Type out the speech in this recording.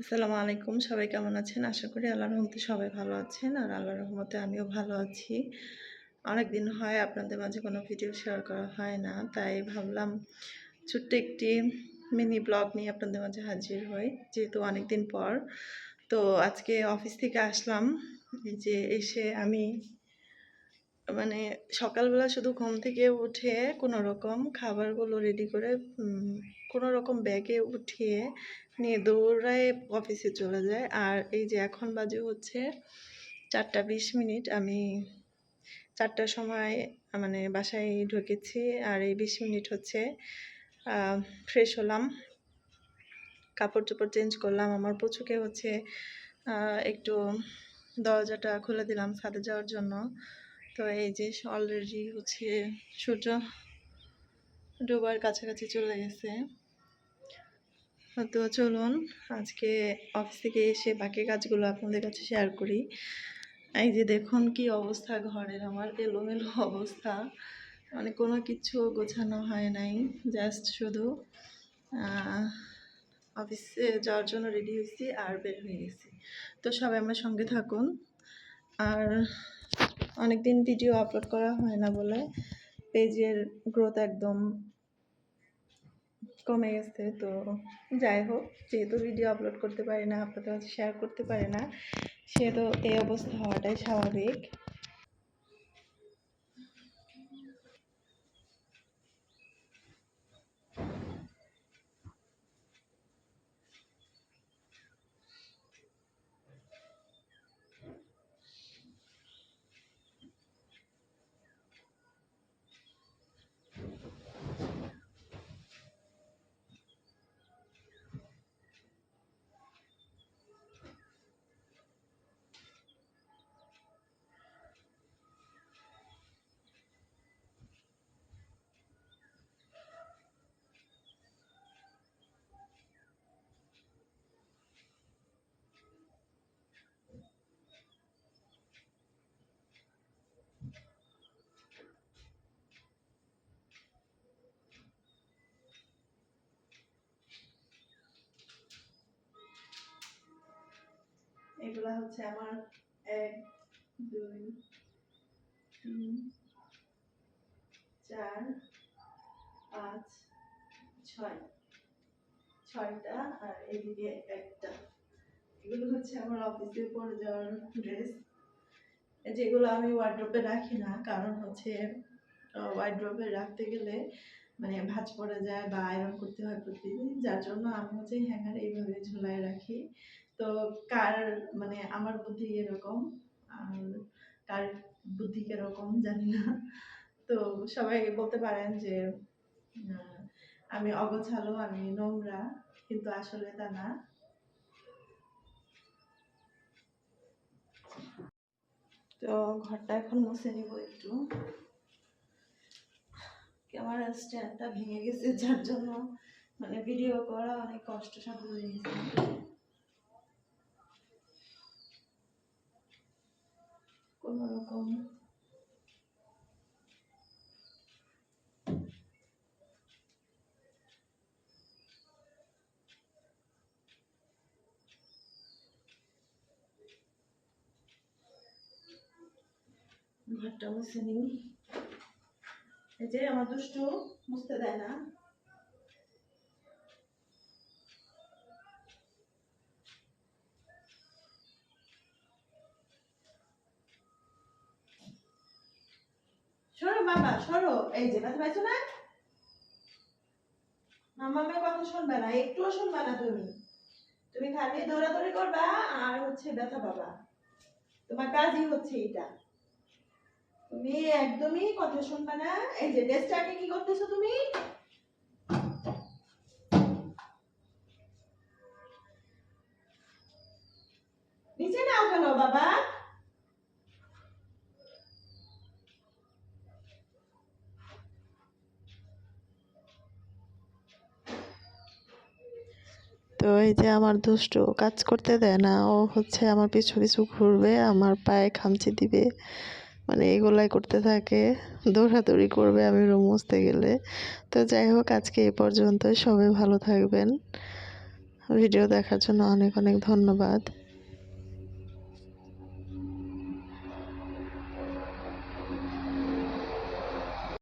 আসসালামু আলাইকুম। সবাই কেমন আছেন? আশা করি আল্লাহর রহমতে সবাই ভালো আছেন। আর আল্লাহর রহমতে আমিও ভালো আছি। অনেকদিন হয় আপনাদের মাঝে কোনো ভিডিও শেয়ার করা হয় না। তাই ভাবলাম ছোট্ট একটি মিনি ব্লগ নিয়ে আপনাদের মাঝে হাজির হই। যেহেতু অনেকদিন পর। তো আজকে অফিস থেকে আসলাম। এই যে এসে আমি মানে সকালবেলা শুধু ঘুম থেকে উঠে কোনোরকম খাবারগুলো রেডি করে কোনোরকম ব্যাগে উঠিয়ে নিয়ে দৌড়ায় অফিসে চলে যায়। আর এই যে এখন বাজে হচ্ছে 4টা 20 মিনিট। আমি 4টার সময় মানে বাসায় ঢুকেছি। আর এই 20 মিনিট হচ্ছে ফ্রেশ হলাম, কাপড় চোপড় চেঞ্জ করলাম। আমার পুচুকে হচ্ছে একটু দরজাটা খুলে দিলাম ছাদে যাওয়ার জন্য। তো এই যে অলরেডি হচ্ছে সূর্য ডোবার কাছাকাছি চলে গেছে। তো চলুন আজকে অফিস থেকে এসে বাকি কাজগুলো আপনাদের কাছে শেয়ার করি। এই যে দেখুন কি অবস্থা ঘরের, আমার এলোমেলো অবস্থা, মানে কোনো কিছু গোছানো হয় নাই। জাস্ট শুধু অফিসে যাওয়ার জন্য রেডি হয়েছি আর বের হয়ে গেছি। তো সবাই আমার সঙ্গে থাকুন। আর অনেকদিন ভিডিও আপলোড করা হয় না বলে পেজের গ্রোথ একদম কমে গেছে। তো যাই হোক, যেহেতু ভিডিও আপলোড করতে পারি না, আপনাদের কাছে শেয়ার করতে পারি না, সেহেতু এই অবস্থা হওয়াটাই স্বাভাবিক। এগুলা হচ্ছে আমার 1 2 3 4 5 6টা, আর এদিকে একটা। এগুলো হচ্ছে আমার অফিসে পরে যাওয়ার ড্রেস, যেগুলো আমি ওয়ার্ড্রোবে রাখি না। কারণ হচ্ছে ওয়ার্ড্রোবে রাখতে গেলে মানে ভাঁজ পড়ে যায় বা আয়রন করতে হয় প্রতিদিন, যার জন্য আমি হচ্ছে হ্যাঙ্গারে এইভাবে ঝুলায় রাখি। তো কার মানে আমার বুদ্ধি এরকম, আর কার বুদ্ধি কিরকম জানি না। তো সবাই বলতে পারেন যে আমি অগোছালো, আমি নোংরা, কিন্তু আসলে তা না। তো ঘরটা এখন মুছে নিব একটু। ক্যামেরা স্ট্যান্ডটা ভেঙে গেছে, যার জন্য মানে ভিডিও করা অনেক কষ্টসাধ্য হয়ে গেছে। কোনো রকম ঘরটা মুছে নিই। এই যে আমার দুষ্টু মুছতে দেয় না। সরো বাবা সরো, এই যে ব্যথা পাইছো না, মামামের কথা শুনবে না, একটুও শুনবে না। তুমি তুমি খালি দৌড়াদৌড়ি করবা আর হচ্ছে ব্যথা পাবা। তোমার কাজই হচ্ছে এটা, তুমি একদমই কথা শুনবে না। এই যে ড্রেসটাকে কি করতেছো তুমি, নিচে নাও কেন বাবা। তো এই যে আমার দুষ্টু কাজ করতে দেয় না, ও হচ্ছে আমার পিছু পিছু ঘুরবে, আমার পায়ে খামচি দিবে, মানে এগুলাই করতে থাকে, দৌড়াদৌড়ি করবে আমি রুম মুছতে গেলে। তো যাই হোক, আজকে এ পর্যন্ত। সবাই ভালো থাকবেন। ভিডিও দেখার জন্য অনেক অনেক ধন্যবাদ।